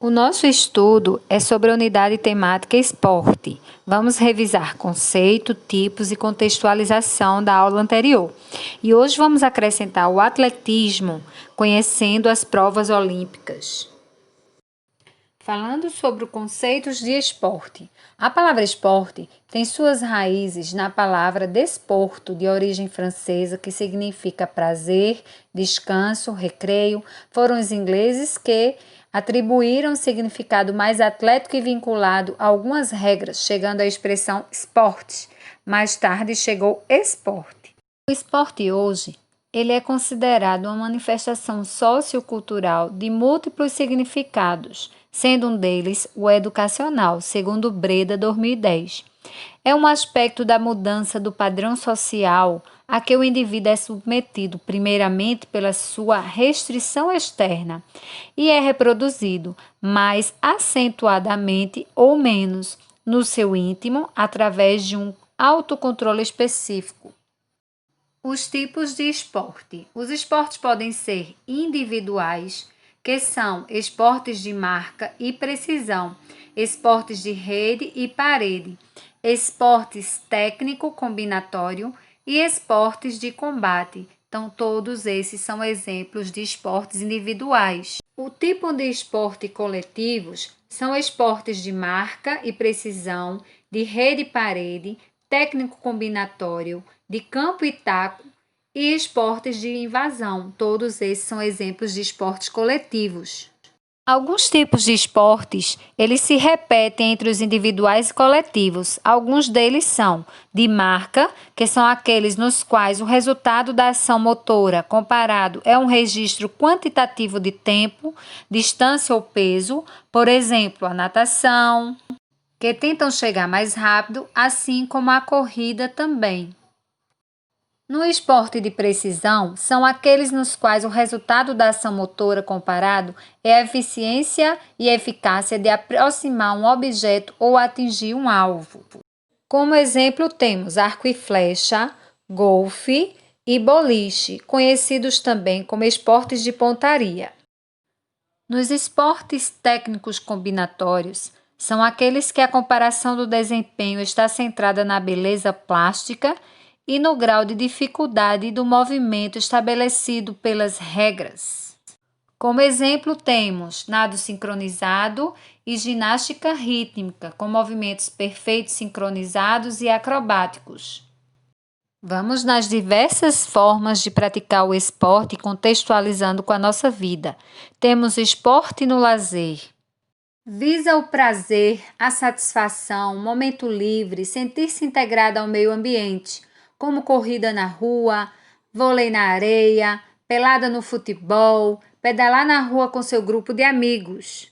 O nosso estudo é sobre a unidade temática esporte. Vamos revisar conceito, tipos e contextualização da aula anterior. E hoje vamos acrescentar o atletismo, conhecendo as provas olímpicas. Falando sobre os conceitos de esporte. A palavra esporte tem suas raízes na palavra desporto, de origem francesa, que significa prazer, descanso, recreio. Foram os ingleses que atribuíram significado mais atlético e vinculado a algumas regras, chegando à expressão esporte. Mais tarde chegou esporte. O esporte hoje, ele é considerado uma manifestação sociocultural de múltiplos significados, sendo um deles o educacional, segundo Breda 2010. É um aspecto da mudança do padrão social a que o indivíduo é submetido primeiramente pela sua restrição externa e é reproduzido mais acentuadamente ou menos no seu íntimo através de um autocontrole específico. Os tipos de esporte. Os esportes podem ser individuais, que são esportes de marca e precisão, esportes de rede e parede, esportes técnico-combinatório e esportes de combate. Então, todos esses são exemplos de esportes individuais. O tipo de esporte coletivos são esportes de marca e precisão, de rede e parede, técnico-combinatório, de campo e taco e esportes de invasão. Todos esses são exemplos de esportes coletivos. Alguns tipos de esportes, eles se repetem entre os individuais e coletivos. Alguns deles são de marca, que são aqueles nos quais o resultado da ação motora comparado é um registro quantitativo de tempo, distância ou peso, por exemplo, a natação, que tentam chegar mais rápido, assim como a corrida também. No esporte de precisão, são aqueles nos quais o resultado da ação motora comparado é a eficiência e eficácia de aproximar um objeto ou atingir um alvo. Como exemplo, temos arco e flecha, golfe e boliche, conhecidos também como esportes de pontaria. Nos esportes técnicos combinatórios, são aqueles que a comparação do desempenho está centrada na beleza plástica e no grau de dificuldade do movimento estabelecido pelas regras. Como exemplo, temos nado sincronizado e ginástica rítmica, com movimentos perfeitos sincronizados e acrobáticos. Vamos nas diversas formas de praticar o esporte, contextualizando com a nossa vida. Temos esporte no lazer. Visa o prazer, a satisfação, momento livre, sentir-se integrado ao meio ambiente, como corrida na rua, vôlei na areia, pelada no futebol, pedalar na rua com seu grupo de amigos.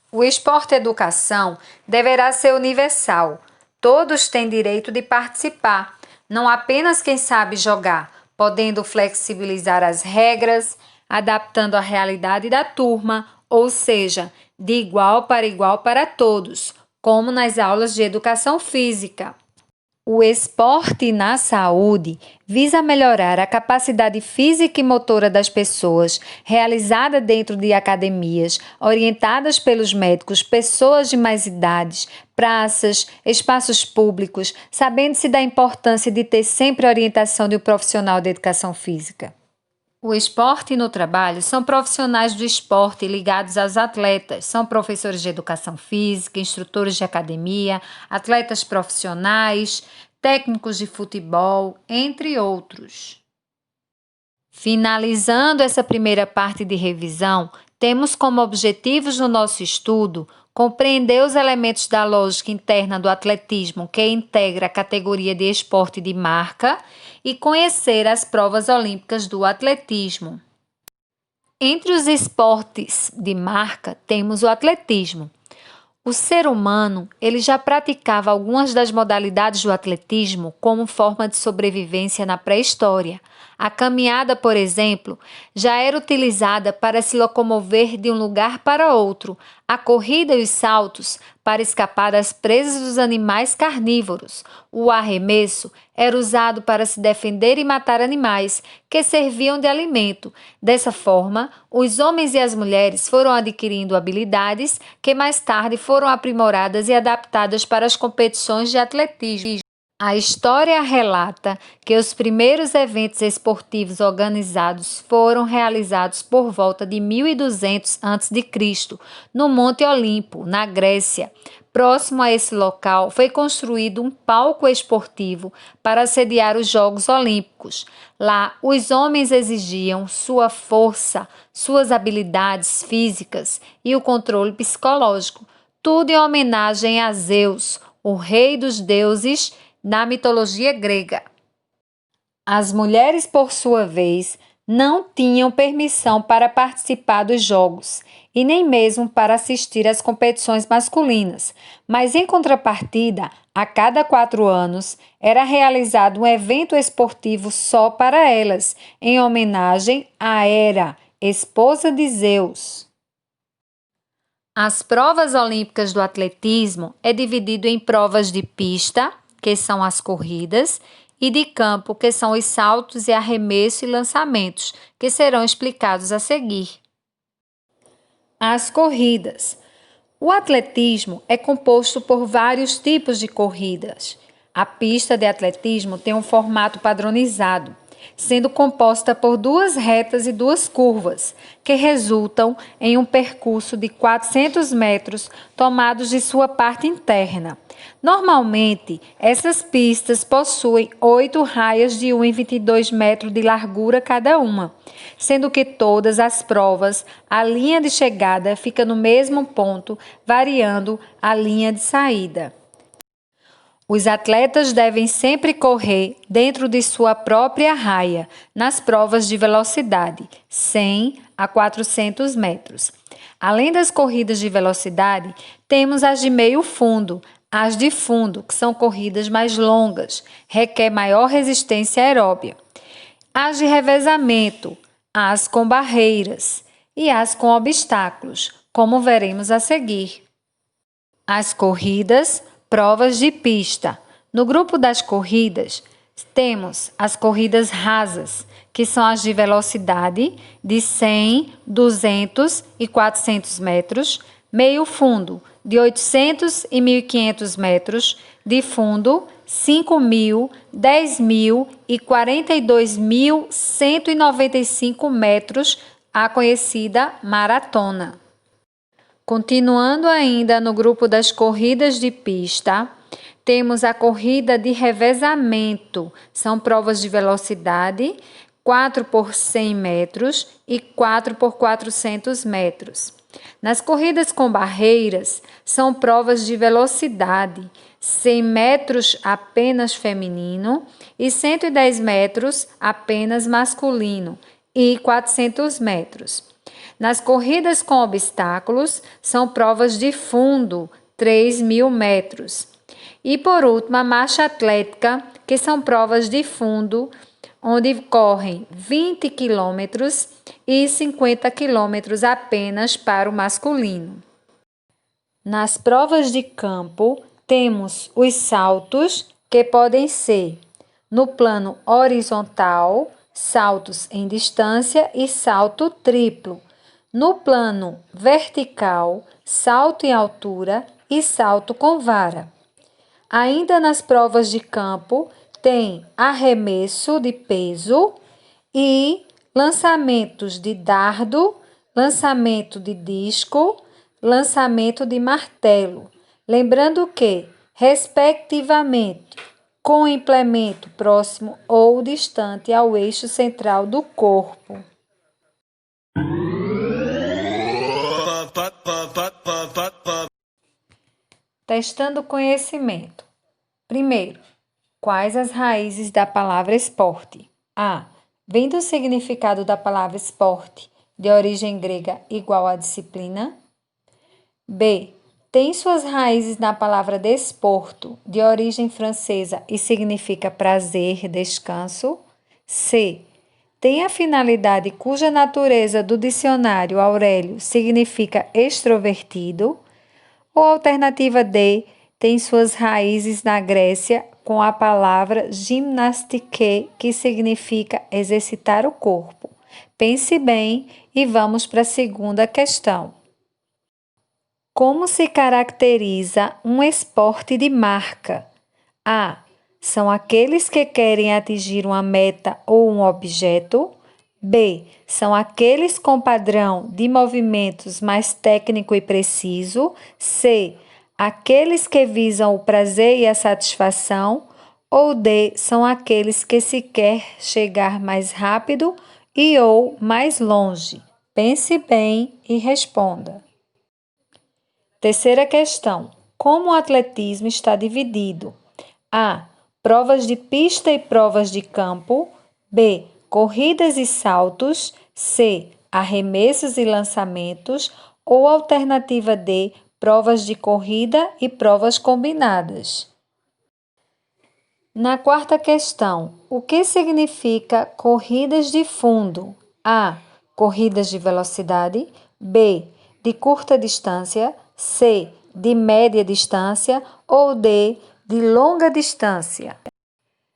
O esporte educação deverá ser universal. Todos têm direito de participar, não apenas quem sabe jogar, podendo flexibilizar as regras, adaptando a realidade da turma, ou seja, de igual para todos, como nas aulas de educação física. O esporte na saúde visa melhorar a capacidade física e motora das pessoas, realizada dentro de academias, orientadas pelos médicos, pessoas de mais idades, praças, espaços públicos, sabendo-se da importância de ter sempre a orientação de um profissional de educação física. O esporte no trabalho são profissionais do esporte ligados aos atletas, são professores de educação física, instrutores de academia, atletas profissionais, técnicos de futebol, entre outros. Finalizando essa primeira parte de revisão, temos como objetivos no nosso estudo compreender os elementos da lógica interna do atletismo que integra a categoria de esporte de marca e conhecer as provas olímpicas do atletismo. Entre os esportes de marca, temos o atletismo. O ser humano, ele já praticava algumas das modalidades do atletismo como forma de sobrevivência na pré-história. A caminhada, por exemplo, já era utilizada para se locomover de um lugar para outro. A corrida e os saltos para escapar das presas dos animais carnívoros. O arremesso era usado para se defender e matar animais que serviam de alimento. Dessa forma, os homens e as mulheres foram adquirindo habilidades que mais tarde foram aprimoradas e adaptadas para as competições de atletismo. A história relata que os primeiros eventos esportivos organizados foram realizados por volta de 1200 a.C., no Monte Olimpo, na Grécia. Próximo a esse local foi construído um palco esportivo para sediar os Jogos Olímpicos. Lá, os homens exigiam sua força, suas habilidades físicas e o controle psicológico, tudo em homenagem a Zeus, o rei dos deuses na mitologia grega. As mulheres, por sua vez, não tinham permissão para participar dos jogos e nem mesmo para assistir às competições masculinas, mas em contrapartida, a cada 4 anos era realizado um evento esportivo só para elas, em homenagem a Hera, esposa de Zeus. As provas olímpicas do atletismo é dividido em provas de pista, que são as corridas, e de campo, que são os saltos e arremesso e lançamentos, que serão explicados a seguir. As corridas. O atletismo é composto por vários tipos de corridas. A pista de atletismo tem um formato padronizado, sendo composta por 2 retas e 2 curvas, que resultam em um percurso de 400 metros tomados de sua parte interna. Normalmente, essas pistas possuem 8 raias de 1,22 metros de largura cada uma, sendo que todas as provas, a linha de chegada fica no mesmo ponto, variando a linha de saída. Os atletas devem sempre correr dentro de sua própria raia, nas provas de velocidade, 100 a 400 metros. Além das corridas de velocidade, temos as de meio fundo, as de fundo, que são corridas mais longas, requer maior resistência aeróbia. As de revezamento, as com barreiras e as com obstáculos, como veremos a seguir. As corridas, provas de pista. No grupo das corridas, temos as corridas rasas, que são as de velocidade de 100, 200 e 400 metros, meio fundo de 800 e 1.500 metros, de fundo 5.000, 10.000 e 42.195 metros, a conhecida maratona. Continuando ainda no grupo das corridas de pista, temos a corrida de revezamento. São provas de velocidade, 4 por 100 metros e 4 por 400 metros. Nas corridas com barreiras, são provas de velocidade, 100 metros apenas feminino e 110 metros apenas masculino e 400 metros. Nas corridas com obstáculos, são provas de fundo, 3.000 metros. E por último, a marcha atlética, que são provas de fundo, onde correm 20 quilômetros e 50 quilômetros apenas para o masculino. Nas provas de campo, temos os saltos, que podem ser no plano horizontal, saltos em distância e salto triplo. No plano vertical, salto em altura e salto com vara. Ainda nas provas de campo, tem arremesso de peso e lançamentos de dardo, lançamento de disco, lançamento de martelo. Lembrando que, respectivamente, com implemento próximo ou distante ao eixo central do corpo. Testando o conhecimento. Primeiro, quais as raízes da palavra esporte? A. Vem do significado da palavra esporte, de origem grega igual a disciplina. B. Tem suas raízes na palavra desporto, de origem francesa e significa prazer, descanso. C. tem a finalidade cuja natureza do dicionário Aurélio significa extrovertido, ou alternativa D, tem suas raízes na Grécia com a palavra gymnastike, que significa exercitar o corpo. Pense bem e vamos para a segunda questão. Como se caracteriza um esporte de marca? A. São aqueles que querem atingir uma meta ou um objeto. B. São aqueles com padrão de movimentos mais técnico e preciso. C. Aqueles que visam o prazer e a satisfação. Ou D. São aqueles que se quer chegar mais rápido e ou mais longe. Pense bem e responda. Terceira questão. Como o atletismo está dividido? A. Provas de pista e provas de campo. B. Corridas e saltos. C. Arremessos e lançamentos. Ou alternativa D. Provas de corrida e provas combinadas. Na quarta questão, o que significa corridas de fundo? A. Corridas de velocidade. B. De curta distância. C. De média distância. Ou D. De longa distância.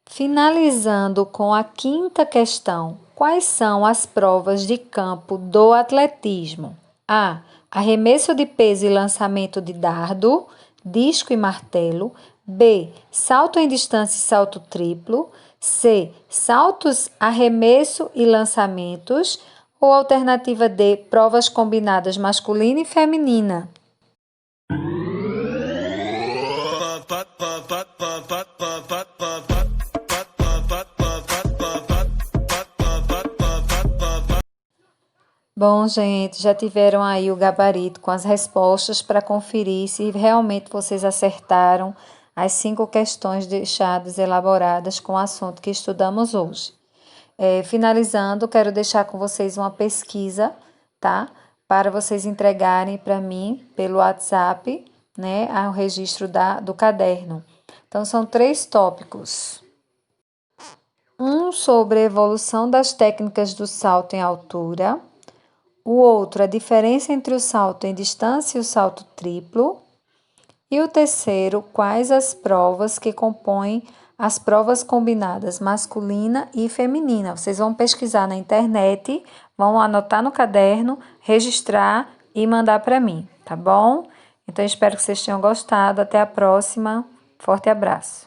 Finalizando com a quinta questão, quais são as provas de campo do atletismo? A. Arremesso de peso e lançamento de dardo, disco e martelo. B. Salto em distância e salto triplo. C. Saltos, arremesso e lançamentos. Ou alternativa D. Provas combinadas masculina e feminina. Bom, gente, já tiveram aí o gabarito com as respostas para conferir se realmente vocês acertaram as 5 questões deixadas elaboradas com o assunto que estudamos hoje. Finalizando, quero deixar com vocês uma pesquisa, tá? Para vocês entregarem para mim pelo WhatsApp, né? O registro do caderno. Então, são 3 tópicos. Um sobre a evolução das técnicas do salto em altura. O outro, a diferença entre o salto em distância e o salto triplo. E o terceiro, quais as provas que compõem as provas combinadas masculina e feminina. Vocês vão pesquisar na internet, vão anotar no caderno, registrar e mandar para mim, tá bom? Então, espero que vocês tenham gostado. Até a próxima. Forte abraço.